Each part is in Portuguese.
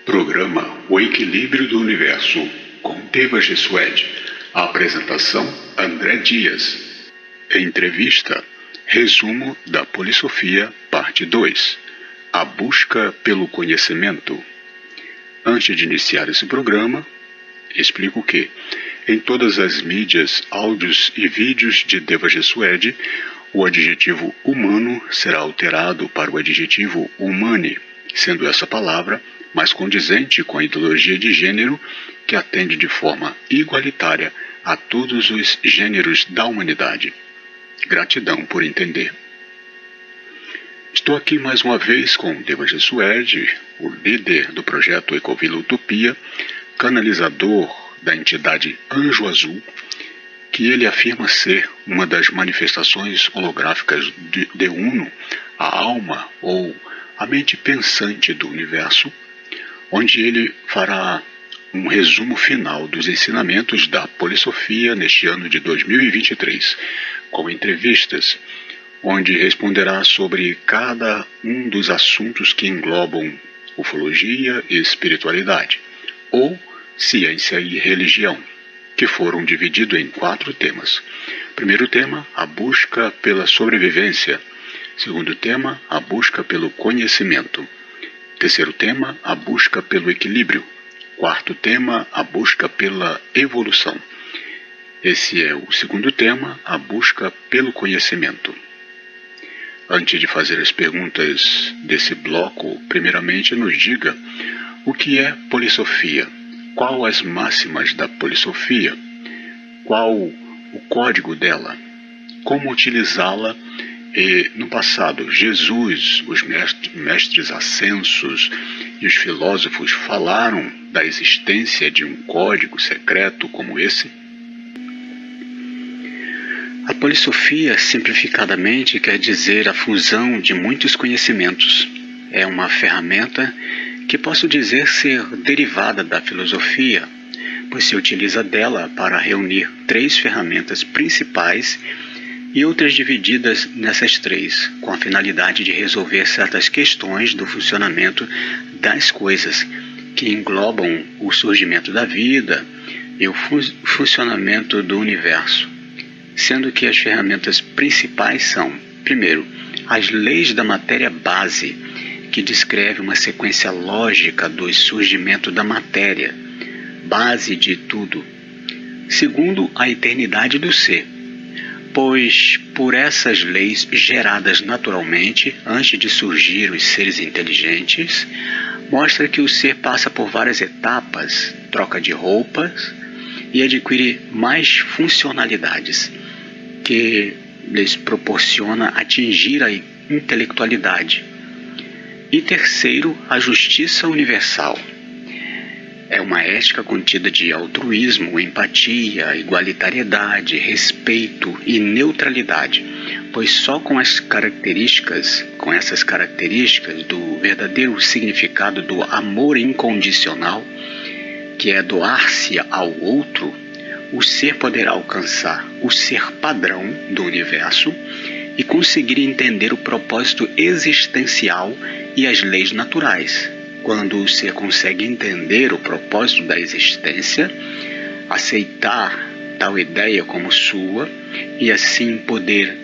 Programa O Equilíbrio do Universo, com Deva Gesued. A apresentação, André Dias. Entrevista, resumo da Polissofia, parte 2. A busca pelo conhecimento. Antes de iniciar esse programa, explico que, em todas as mídias, áudios e vídeos de Deva Gesued, o adjetivo humano será alterado para o adjetivo humane, sendo essa palavra mais condizente com a ideologia de gênero que atende de forma igualitária a todos os gêneros da humanidade. Gratidão por entender. Estou aqui mais uma vez com Deva Gesued, o líder do projeto Ecovila Utopia, canalizador da entidade Anjo Azul, que ele afirma ser uma das manifestações holográficas de Uno, a alma ou a mente pensante do universo, onde ele fará um resumo final dos ensinamentos da Polissofia neste ano de 2023, com entrevistas, onde responderá sobre cada um dos assuntos que englobam ufologia e espiritualidade, ou ciência e religião, que foram divididos em 4 temas. Primeiro tema, a busca pela sobrevivência. Segundo tema, a busca pelo conhecimento. Terceiro tema, a busca pelo equilíbrio. Quarto tema, a busca pela evolução. Esse é o segundo tema, a busca pelo conhecimento. Antes de fazer as perguntas desse bloco, primeiramente nos diga o que é polissofia, qual as máximas da polissofia, qual o código dela, como utilizá-la. E no passado, Jesus, os mestres ascensos e os filósofos falaram da existência de um código secreto como esse? A polissofia, simplificadamente, quer dizer a fusão de muitos conhecimentos. É uma ferramenta que posso dizer ser derivada da filosofia, pois se utiliza dela para reunir 3 ferramentas principais e outras divididas nessas 3, com a finalidade de resolver certas questões do funcionamento das coisas, que englobam o surgimento da vida e o funcionamento do universo, sendo que as ferramentas principais são, primeiro, as leis da matéria base, que descreve uma sequência lógica do surgimento da matéria, base de tudo. Segundo, a eternidade do ser, pois por essas leis geradas naturalmente antes de surgir os seres inteligentes, mostra que o ser passa por várias etapas, troca de roupas e adquire mais funcionalidades, que lhes proporciona atingir a intelectualidade. E terceiro, a justiça universal. É uma ética contida de altruísmo, empatia, igualitariedade, respeito e neutralidade, pois só com essas características do verdadeiro significado do amor incondicional, que é doar-se ao outro, o ser poderá alcançar o ser padrão do universo e conseguir entender o propósito existencial e as leis naturais. Quando o ser consegue entender o propósito da existência, aceitar tal ideia como sua e assim poder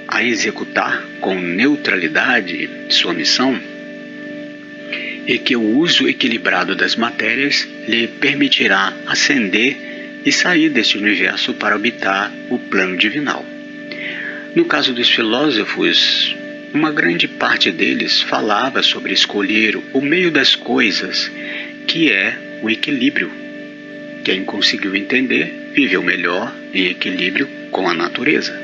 a executar com neutralidade sua missão, e que o uso equilibrado das matérias lhe permitirá ascender e sair desse universo para habitar o plano divinal. No caso dos filósofos, uma grande parte deles falava sobre escolher o meio das coisas, que é o equilíbrio. Quem conseguiu entender, viveu melhor em equilíbrio com a natureza.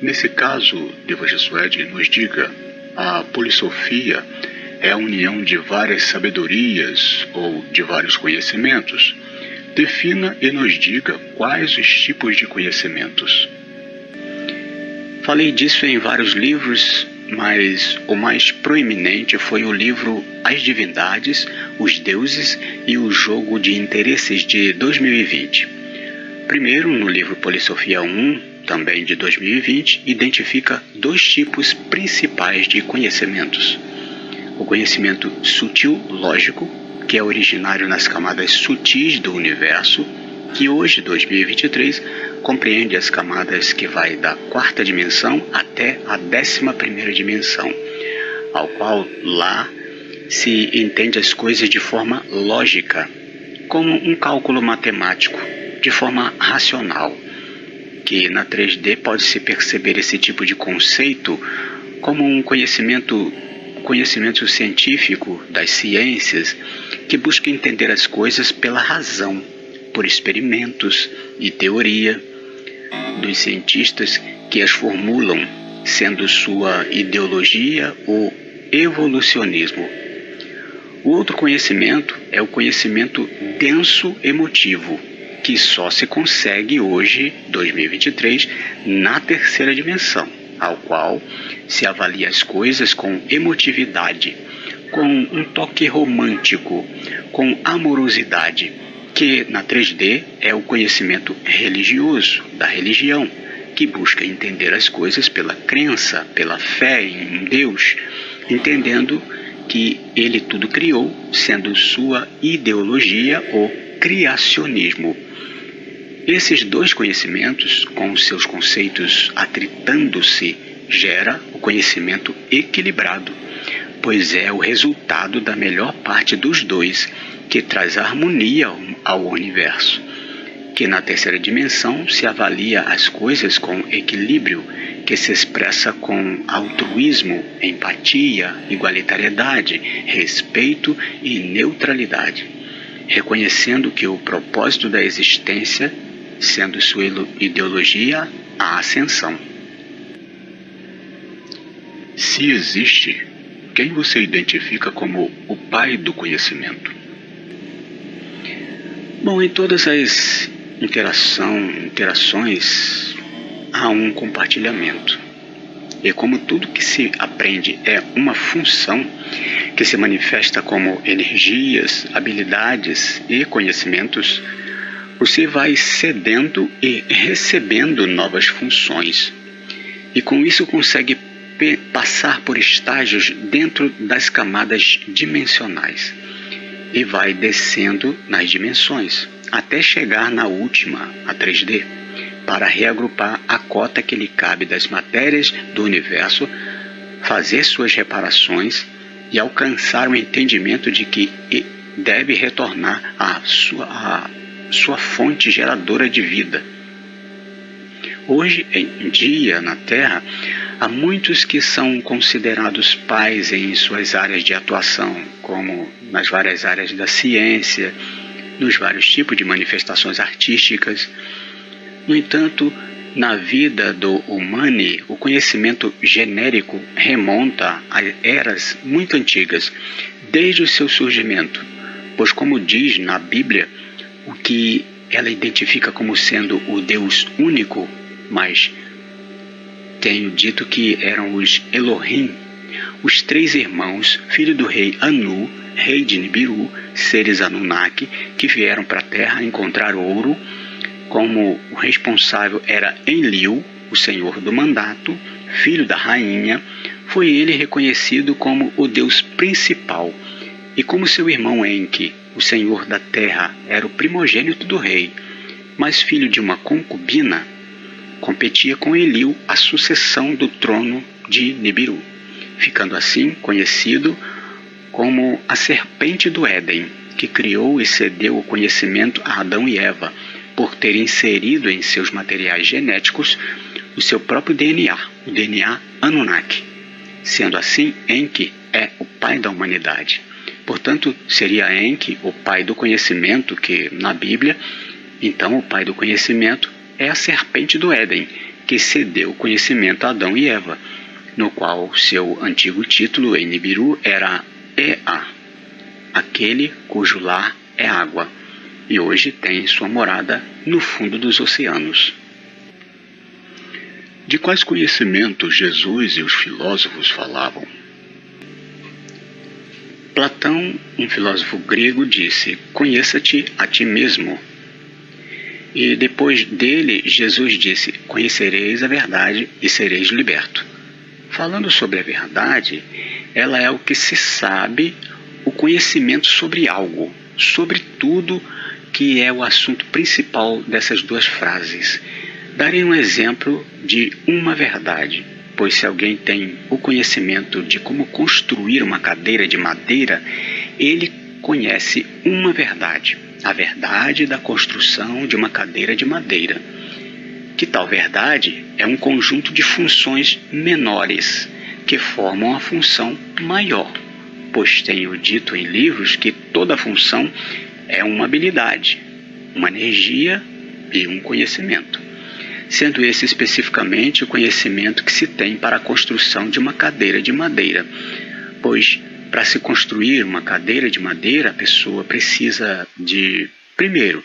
Nesse caso, Deva Gesued nos diga, a polissofia é a união de várias sabedorias ou de vários conhecimentos. Defina e nos diga quais os tipos de conhecimentos. Falei disso em vários livros, mas o mais proeminente foi o livro As Divindades, os Deuses e o Jogo de Interesses de 2020. Primeiro, no livro Polissofia 1, também de 2020, identifica dois tipos principais de conhecimentos. O conhecimento sutil lógico, que é originário nas camadas sutis do universo, que hoje, 2023, compreende as camadas que vai da quarta dimensão até a 11ª dimensão, ao qual lá se entende as coisas de forma lógica, como um cálculo matemático, de forma racional, que na 3D pode-se perceber esse tipo de conceito como um conhecimento científico das ciências que busca entender as coisas pela razão, por experimentos e teoria dos cientistas que as formulam, sendo sua ideologia o evolucionismo. O outro conhecimento é o conhecimento denso emotivo, que só se consegue hoje, 2023, na 3ª dimensão, ao qual se avalia as coisas com emotividade, com um toque romântico, com amorosidade, que na 3D é o conhecimento religioso, da religião, que busca entender as coisas pela crença, pela fé em um Deus, entendendo que ele tudo criou, sendo sua ideologia o criacionismo. Esses dois conhecimentos, com os seus conceitos atritando-se, gera o conhecimento equilibrado, pois é o resultado da melhor parte dos dois, que traz harmonia ao universo, que na 3ª dimensão se avalia as coisas com equilíbrio, que se expressa com altruísmo, empatia, igualitariedade, respeito e neutralidade, reconhecendo que o propósito da existência, sendo sua ideologia, a ascensão. Se existe, quem você identifica como o pai do conhecimento? Bom, em todas as interações há um compartilhamento. E como tudo que se aprende é uma função que se manifesta como energias, habilidades e conhecimentos, você vai cedendo e recebendo novas funções. E com isso consegue passar por estágios dentro das camadas dimensionais. E vai descendo nas dimensões, até chegar na última, a 3D, para reagrupar a cota que lhe cabe das matérias do universo, fazer suas reparações e alcançar o entendimento de que deve retornar à sua fonte geradora de vida. Hoje em dia, na Terra, há muitos que são considerados pais em suas áreas de atuação, como nas várias áreas da ciência, nos vários tipos de manifestações artísticas. No entanto, na vida do humano, o conhecimento genérico remonta a eras muito antigas, desde o seu surgimento, pois, como diz na Bíblia, o que ela identifica como sendo o Deus único, mas tenho dito que eram os Elohim, os 3 irmãos, filho do rei Anu, rei de Nibiru, seres Anunnaki, que vieram para a Terra encontrar ouro, como o responsável era Enlil, o senhor do mandato, filho da rainha, foi ele reconhecido como o Deus principal, e como seu irmão Enki, o senhor da terra, era o primogênito do rei, mas filho de uma concubina, competia com Enlil a sucessão do trono de Nibiru, ficando assim conhecido como a serpente do Éden, que criou e cedeu o conhecimento a Adão e Eva, por ter inserido em seus materiais genéticos o seu próprio DNA, o DNA Anunnaki. Sendo assim, Enki é o pai da humanidade. Portanto, seria Enki o pai do conhecimento, que na Bíblia, então o pai do conhecimento é a serpente do Éden, que cedeu o conhecimento a Adão e Eva, no qual seu antigo título em Nibiru era Ea, aquele cujo lar é água, e hoje tem sua morada no fundo dos oceanos. De quais conhecimentos Jesus e os filósofos falavam? Platão, um filósofo grego, disse: conheça-te a ti mesmo. E depois dele, Jesus disse: conhecereis a verdade e sereis libertos. Falando sobre a verdade, ela é o que se sabe, o conhecimento sobre algo, sobre tudo, que é o assunto principal dessas duas frases. Darei um exemplo de uma verdade, pois se alguém tem o conhecimento de como construir uma cadeira de madeira, ele conhece uma verdade, a verdade da construção de uma cadeira de madeira. Que tal verdade é um conjunto de funções menores que formam a função maior, pois tenho dito em livros que toda função é uma habilidade, uma energia e um conhecimento, sendo esse especificamente o conhecimento que se tem para a construção de uma cadeira de madeira, pois para se construir uma cadeira de madeira, a pessoa precisa de, primeiro,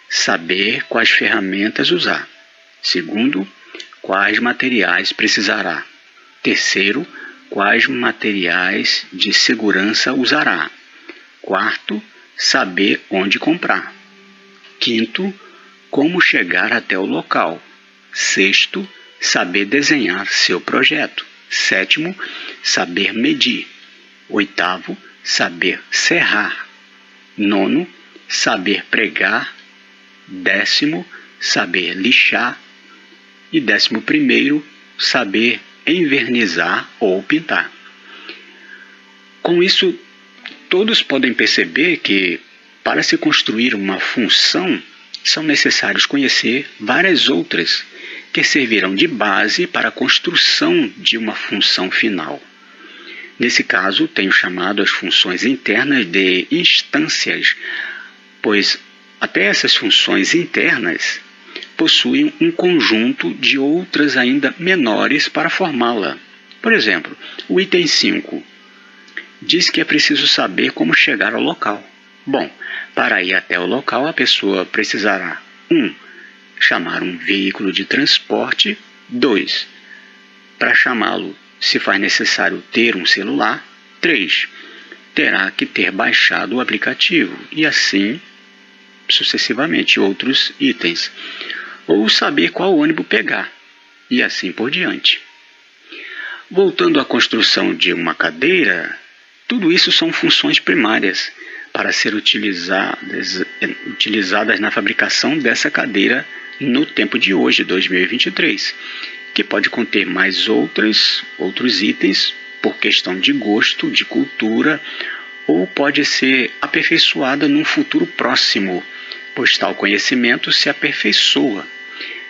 saber quais ferramentas usar. Segundo, quais materiais precisará. Terceiro, quais materiais de segurança usará. Quarto, saber onde comprar. Quinto, como chegar até o local. Sexto, saber desenhar seu projeto. Sétimo, saber medir. Oitavo, saber serrar. Nono, saber pregar. Décimo, saber lixar. E 11º, saber envernizar ou pintar. Com isso, todos podem perceber que, para se construir uma função, são necessários conhecer várias outras, que servirão de base para a construção de uma função final. Nesse caso, tenho chamado as funções internas de instâncias, pois até essas funções internas possuem um conjunto de outras ainda menores para formá-la. Por exemplo, o item 5 diz que é preciso saber como chegar ao local. Bom, para ir até o local, a pessoa precisará 1. Chamar um veículo de transporte. 2. Para chamá-lo, se faz necessário ter um celular. 3. Terá que ter baixado o aplicativo. E assim, sucessivamente, outros itens. Ou saber qual ônibus pegar. E assim por diante. Voltando à construção de uma cadeira, tudo isso são funções primárias para ser utilizadas na fabricação dessa cadeira no tempo de hoje, 2023, que pode conter mais outros itens por questão de gosto, de cultura, ou pode ser aperfeiçoada num futuro próximo, pois tal conhecimento se aperfeiçoa,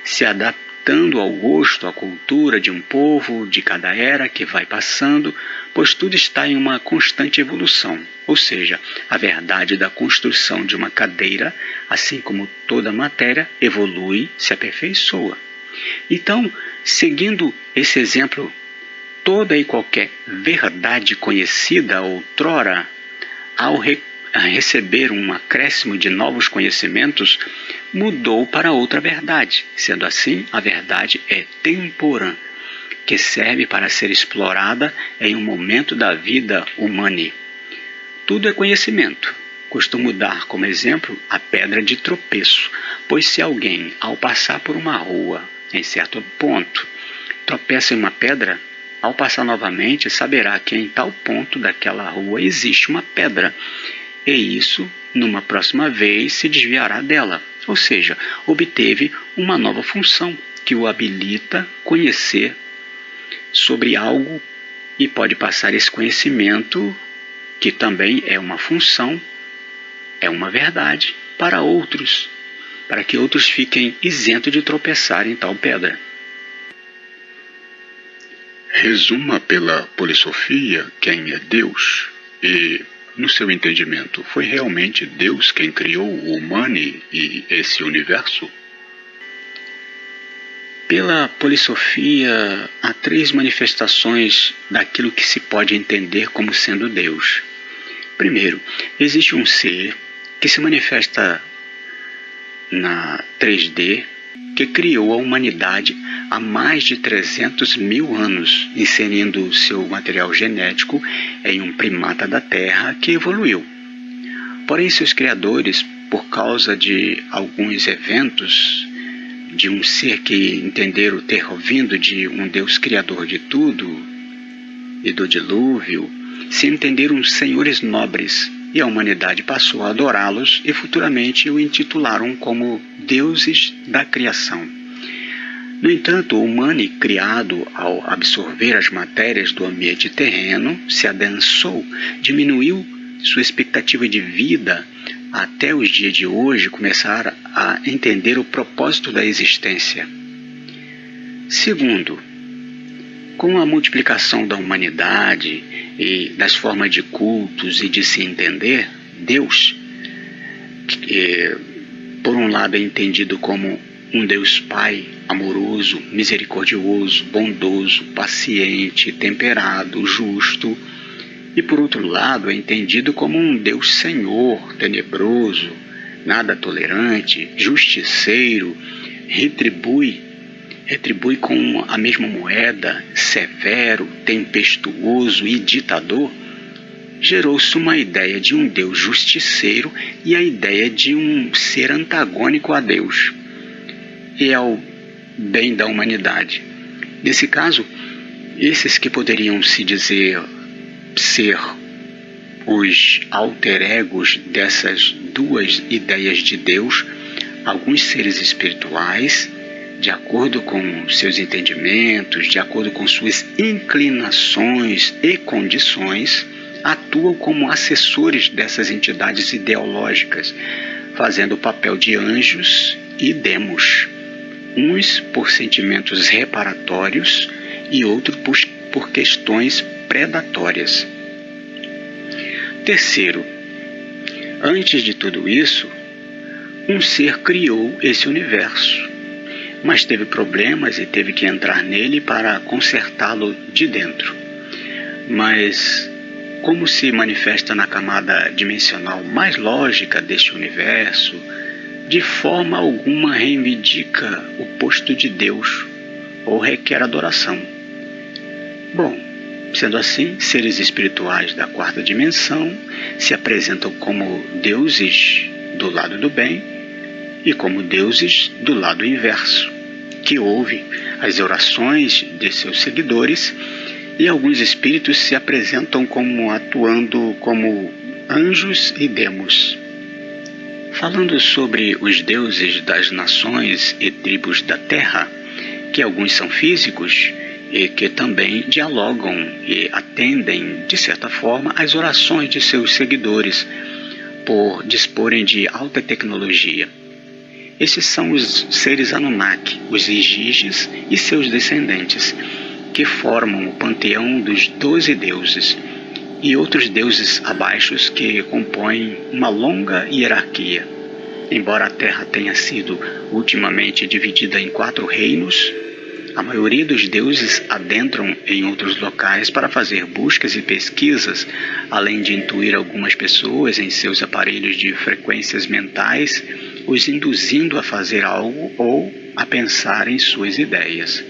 se adaptando ao gosto, à cultura de um povo, de cada era que vai passando, pois tudo está em uma constante evolução. Ou seja, a verdade da construção de uma cadeira, assim como toda matéria, evolui, se aperfeiçoa. Então, seguindo esse exemplo, toda e qualquer verdade conhecida outrora, ao receber um acréscimo de novos conhecimentos, mudou para outra verdade. Sendo assim, a verdade é temporã, que serve para ser explorada em um momento da vida humana. Tudo é conhecimento. Costumo dar como exemplo a pedra de tropeço, pois se alguém, ao passar por uma rua, em certo ponto, tropeça em uma pedra, ao passar novamente saberá que em tal ponto daquela rua existe uma pedra, e isso, numa próxima vez, se desviará dela, ou seja, obteve uma nova função que o habilita a conhecer sobre algo e pode passar esse conhecimento, que também é uma função, é uma verdade, para outros, para que outros fiquem isentos de tropeçar em tal pedra. Resuma pela polissofia quem é Deus e, no seu entendimento, foi realmente Deus quem criou o humano e esse universo? Pela polissofia, há 3 manifestações daquilo que se pode entender como sendo Deus. Primeiro, existe um ser que se manifesta na 3D, que criou a humanidade há mais de 300 mil anos, inserindo seu material genético em um primata da Terra que evoluiu. Porém, seus criadores por causa de alguns eventos, de um ser que entenderam ter vindo de um Deus criador de tudo e do dilúvio, se entenderam senhores nobres, e a humanidade passou a adorá-los e futuramente o intitularam como deuses da criação. No entanto, o humano criado, ao absorver as matérias do ambiente terreno, se adensou, diminuiu sua expectativa de vida, até os dias de hoje começar a entender o propósito da existência. Segundo, com a multiplicação da humanidade e das formas de cultos e de se entender, Deus, que por um lado é entendido como um Deus Pai amoroso, misericordioso, bondoso, paciente, temperado, justo, e por outro lado é entendido como um Deus Senhor, tenebroso, nada tolerante, justiceiro, retribui com a mesma moeda, severo, tempestuoso e ditador, gerou-se uma ideia de um Deus justiceiro e a ideia de um ser antagônico a Deus e ao bem da humanidade. Nesse caso, esses que poderiam se dizer ser os alter egos dessas duas ideias de Deus, alguns seres espirituais, de acordo com seus entendimentos, de acordo com suas inclinações e condições, atuam como assessores dessas entidades ideológicas, fazendo o papel de anjos e demos, uns por sentimentos reparatórios e outros por questões predatórias. Terceiro, antes de tudo isso, um ser criou esse universo, mas teve problemas e teve que entrar nele para consertá-lo de dentro. Mas, como se manifesta na camada dimensional mais lógica deste universo, de forma alguma reivindica o posto de Deus ou requer adoração. Bom, sendo assim, seres espirituais da quarta dimensão se apresentam como deuses do lado do bem e como deuses do lado inverso, que ouve as orações de seus seguidores, e alguns espíritos se apresentam como atuando como anjos e demos. Falando sobre os deuses das nações e tribos da Terra, que alguns são físicos e que também dialogam e atendem, de certa forma, às orações de seus seguidores, por disporem de alta tecnologia. Esses são os seres Anunnaki, os Igiges e seus descendentes, que formam o panteão dos 12 deuses e outros deuses abaixo que compõem uma longa hierarquia. Embora a Terra tenha sido ultimamente dividida em 4 reinos, a maioria dos deuses adentram em outros locais para fazer buscas e pesquisas, além de intuir algumas pessoas em seus aparelhos de frequências mentais, os induzindo a fazer algo ou a pensar em suas ideias.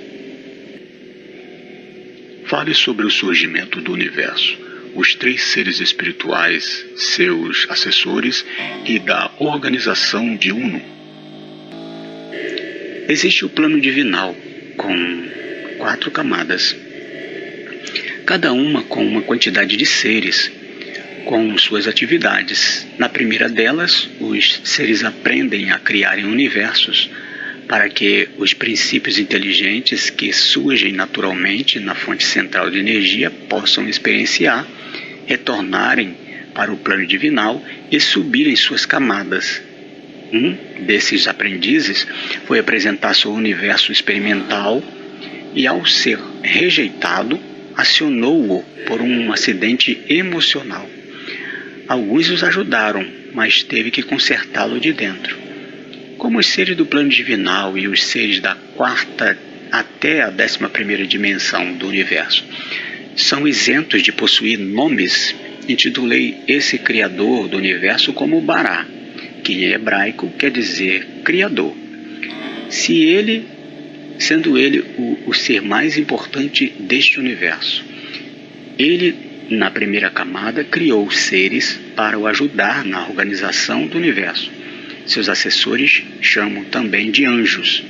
Fale sobre o surgimento do universo, os 3 seres espirituais, seus assessores e da organização de Uno. Existe o plano divinal, com 4 camadas, cada uma com uma quantidade de seres, com suas atividades. Na primeira delas, os seres aprendem a criarem universos, para que os princípios inteligentes que surgem naturalmente na fonte central de energia possam experienciar, retornarem para o plano divinal e subirem suas camadas. Um desses aprendizes foi apresentar seu universo experimental e, ao ser rejeitado, acionou-o por um acidente emocional. Alguns os ajudaram, mas teve que consertá-lo de dentro. Como os seres do plano divinal e os seres da quarta até a 11ª dimensão do universo são isentos de possuir nomes, intitulei esse criador do universo como Bará, que em hebraico quer dizer criador. Sendo ele o ser mais importante deste universo, ele, na primeira camada, criou seres para o ajudar na organização do universo. seus assessores chamam também de anjos.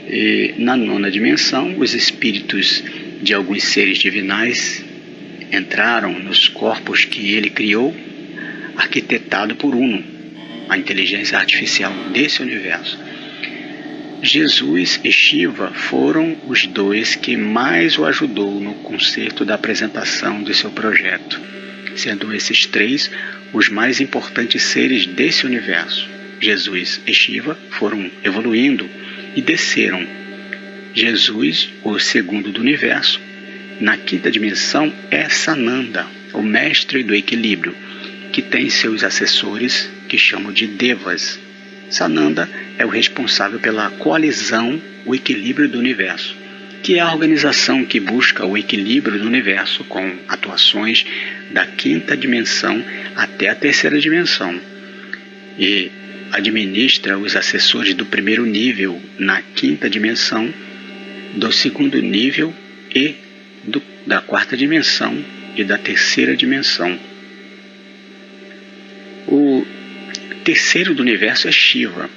E na 9ª dimensão, os espíritos de alguns seres divinais entraram nos corpos que ele criou, arquitetado por Uno, a inteligência artificial desse universo. Jesus e Shiva foram os dois que mais o ajudou no concerto da apresentação de seu projeto, sendo esses 3 os mais importantes seres desse universo. Jesus e Shiva foram evoluindo e desceram. Jesus, o segundo do universo, na 5ª dimensão é Sananda, o mestre do equilíbrio, que tem seus assessores que chamam de Devas. Sananda é o responsável pela coalizão, o equilíbrio do universo, que é a organização que busca o equilíbrio do universo com atuações da 5ª dimensão até a 3ª dimensão, e administra os assessores do 1º nível na 5ª dimensão, do 2º nível e da 4ª dimensão e da 3ª dimensão. O terceiro do universo é Shiva,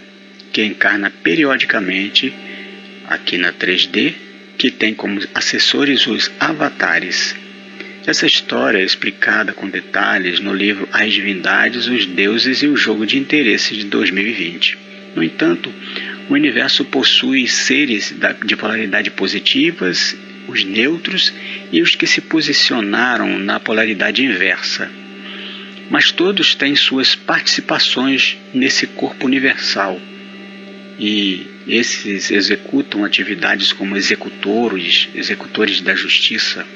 que encarna periodicamente aqui na 3D, que tem como assessores os avatares. Essa história é explicada com detalhes no livro As Divindades, os Deuses e o Jogo de Interesses de 2020. No entanto, o universo possui seres de polaridade positivas, os neutros e os que se posicionaram na polaridade inversa. Mas todos têm suas participações nesse corpo universal. E esses executam atividades como executores da justiça.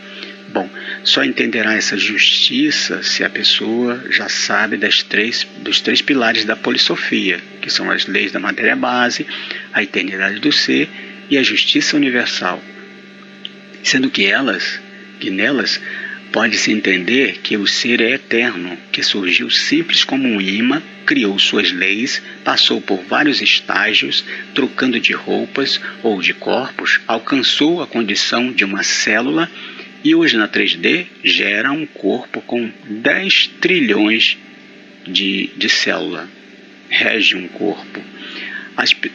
Bom, só entenderá essa justiça se a pessoa já sabe dos 3 pilares da polissofia, que são as leis da matéria base, a eternidade do ser e a justiça universal. Sendo que nelas pode-se entender que o ser é eterno, que surgiu simples como um imã, criou suas leis, passou por vários estágios, trocando de roupas ou de corpos, alcançou a condição de uma célula e hoje na 3D gera um corpo com 10 trilhões de célula. Rege um corpo.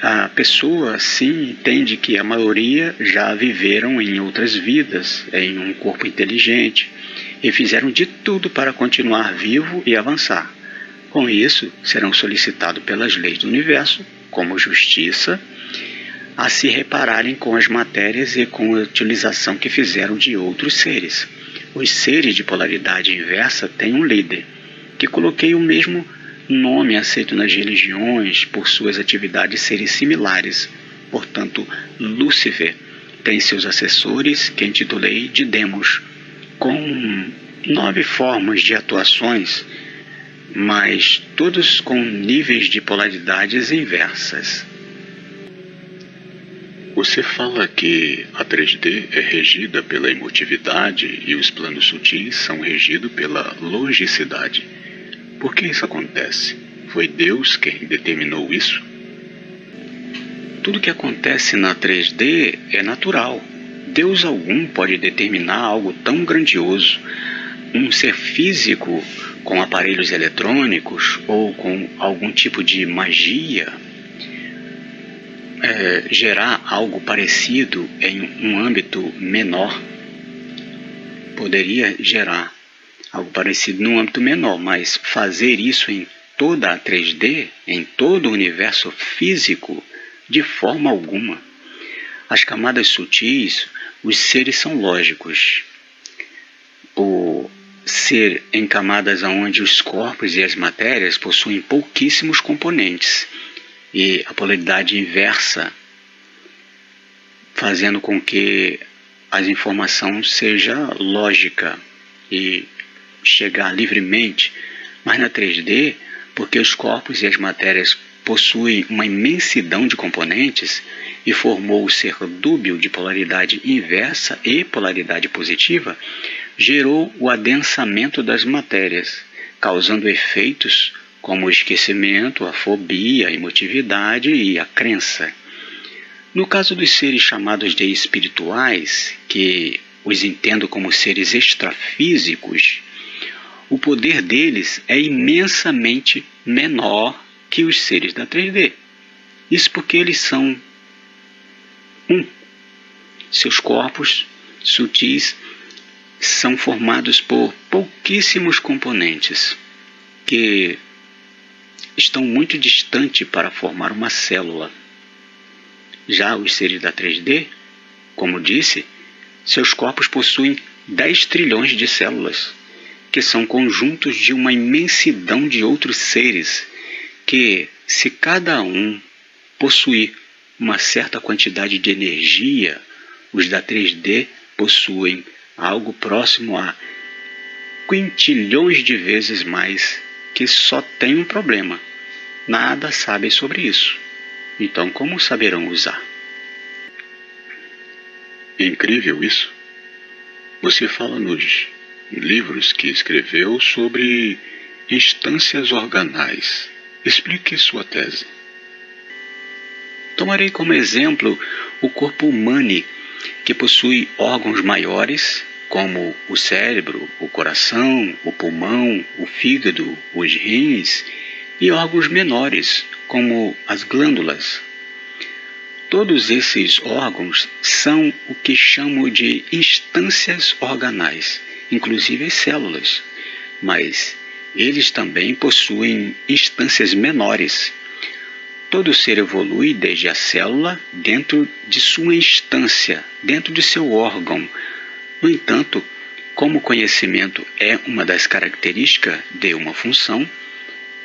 A pessoa, sim, entende que a maioria já viveram em outras vidas, em um corpo inteligente, e fizeram de tudo para continuar vivo e avançar. Com isso, serão solicitados pelas leis do universo, como justiça, a se repararem com as matérias e com a utilização que fizeram de outros seres. Os seres de polaridade inversa têm um líder, que coloquei o mesmo nome aceito nas religiões por suas atividades serem similares. Portanto, Lúcifer tem seus assessores, que intitulei de Demos, com 9 formas de atuações, mas todos com níveis de polaridades inversas. Você fala que a 3D é regida pela emotividade e os planos sutis são regidos pela logicidade. Por que isso acontece? Foi Deus quem determinou isso? Tudo que acontece na 3D é natural. Deus algum pode determinar algo tão grandioso. Um ser físico com aparelhos eletrônicos ou com algum tipo de magia gerar algo parecido em um âmbito menor. Poderia gerar algo parecido num âmbito menor, mas fazer isso em toda a 3D, em todo o universo físico, de forma alguma. As camadas sutis, os seres são lógicos. O ser em camadas onde os corpos e as matérias possuem pouquíssimos componentes, e a polaridade inversa, fazendo com que a informação seja lógica e chegar livremente. Mas na 3D, porque os corpos e as matérias possuem uma imensidão de componentes e formou o ser dúbio de polaridade inversa e polaridade positiva, gerou o adensamento das matérias, causando efeitos como o esquecimento, a fobia, a emotividade e a crença. No caso dos seres chamados de espirituais, que os entendo como seres extrafísicos, o poder deles é imensamente menor que os seres da 3D. Isso porque eles são um. Seus corpos sutis são formados por pouquíssimos componentes que estão muito distantes para formar uma célula. Já os seres da 3D, como disse, seus corpos possuem 10 trilhões de células, que são conjuntos de uma imensidão de outros seres, que, se cada um possuir uma certa quantidade de energia, os da 3D possuem algo próximo a quintilhões de vezes mais, que só tem um problema: nada sabem sobre isso. Então, como saberão usar? Incrível isso. Você fala nos livros que escreveu sobre instâncias organais. Explique sua tese. Tomarei como exemplo o corpo humano, que possui órgãos maiores, como o cérebro, o coração, o pulmão, o fígado, os rins, e órgãos menores, como as glândulas. Todos esses órgãos são o que chamo de instâncias organais, inclusive as células, mas eles também possuem instâncias menores. Todo ser evolui desde a célula dentro de sua instância, dentro de seu órgão. No entanto, como o conhecimento é uma das características de uma função,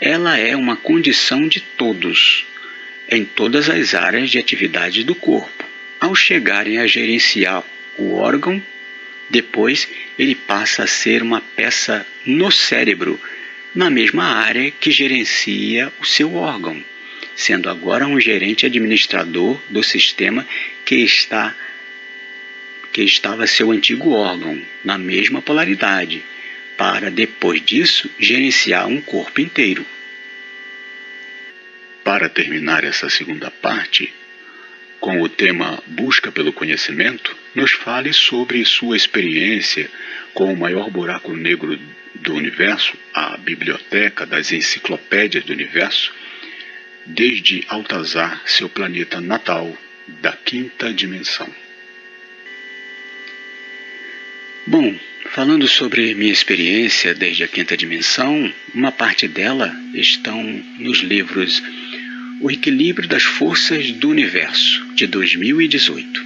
ela é uma condição de todos, em todas as áreas de atividade do corpo. Ao chegarem a gerenciar o órgão, depois ele passa a ser uma peça no cérebro, na mesma área que gerencia o seu órgão, sendo agora um gerente administrador do sistema que estava seu antigo órgão, na mesma polaridade, para depois disso gerenciar um corpo inteiro. Para terminar essa segunda parte, com o tema Busca pelo Conhecimento, nos fale sobre sua experiência com o maior buraco negro do universo, a biblioteca das enciclopédias do universo, desde Altazar, seu planeta natal, da quinta dimensão. Bom, falando sobre minha experiência desde a quinta dimensão, uma parte dela estão nos livros O Equilíbrio das Forças do Universo, de 2018,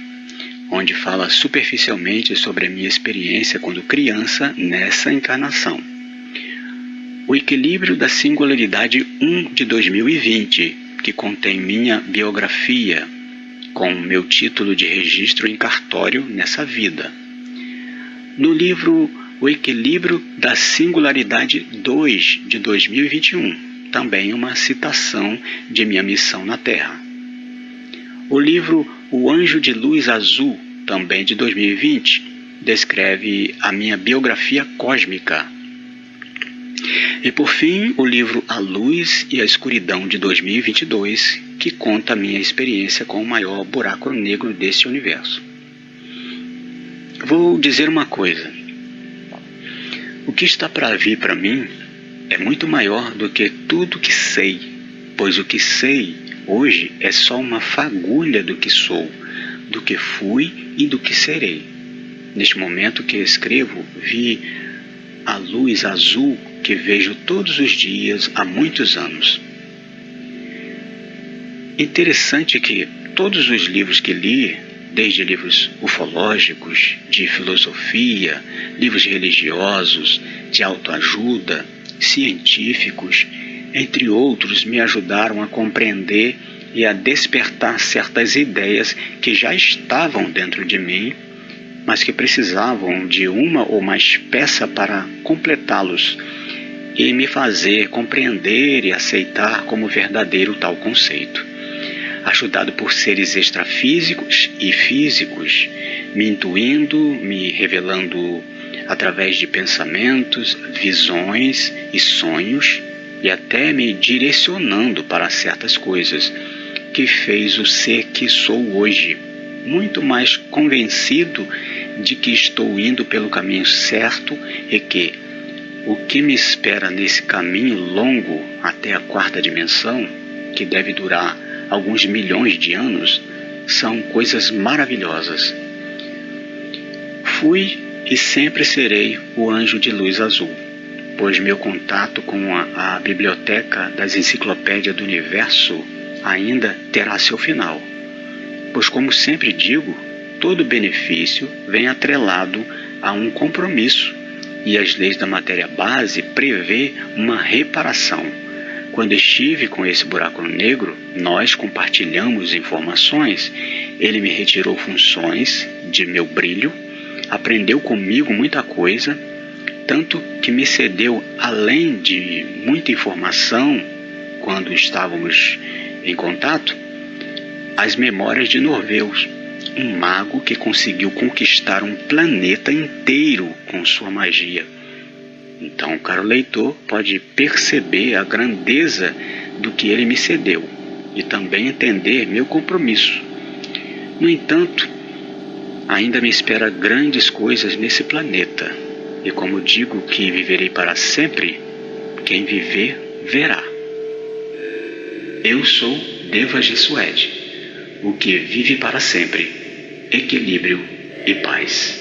onde fala superficialmente sobre a minha experiência quando criança nessa encarnação. O Equilíbrio da Singularidade 1, de 2020, que contém minha biografia, com meu título de registro em cartório nessa vida. No livro O Equilíbrio da Singularidade 2, de 2021, também uma citação de minha missão na Terra. O livro O Anjo de Luz Azul, também de 2020, descreve a minha biografia cósmica. E por fim, o livro A Luz e a Escuridão, de 2022, que conta a minha experiência com o maior buraco negro desse universo. Vou dizer uma coisa: o que está para vir para mim é muito maior do que tudo que sei, pois o que sei hoje é só uma fagulha do que sou, do que fui e do que serei. Neste momento que escrevo, vi a luz azul que vejo todos os dias há muitos anos. Interessante que todos os livros que li, desde livros ufológicos, de filosofia, livros religiosos, de autoajuda, científicos, entre outros, me ajudaram a compreender e a despertar certas ideias que já estavam dentro de mim, mas que precisavam de uma ou mais peças para completá-los e me fazer compreender e aceitar como verdadeiro tal conceito. Ajudado por seres extrafísicos e físicos, me intuindo, me revelando através de pensamentos, visões e sonhos, e até me direcionando para certas coisas, que fez o ser que sou hoje, muito mais convencido de que estou indo pelo caminho certo e que, O que me espera nesse caminho longo até a quarta dimensão, que deve durar alguns milhões de anos, são coisas maravilhosas. Fui e sempre serei o anjo de luz azul, pois meu contato com a biblioteca das enciclopédias do universo ainda terá seu final. Pois, como sempre digo, todo benefício vem atrelado a um compromisso, e as leis da matéria base prevê uma reparação. Quando estive com esse buraco negro, nós compartilhamos informações. Ele me retirou funções de meu brilho, aprendeu comigo muita coisa, tanto que me cedeu, além de muita informação, quando estávamos em contato, as memórias de Norveus, um mago que conseguiu conquistar um planeta inteiro com sua magia. Então, o caro leitor pode perceber a grandeza do que ele me cedeu e também entender meu compromisso. No entanto, ainda me espera grandes coisas nesse planeta, e como digo que viverei para sempre, quem viver, verá. Eu sou Deva Jesuede, o que vive para sempre, equilíbrio e paz.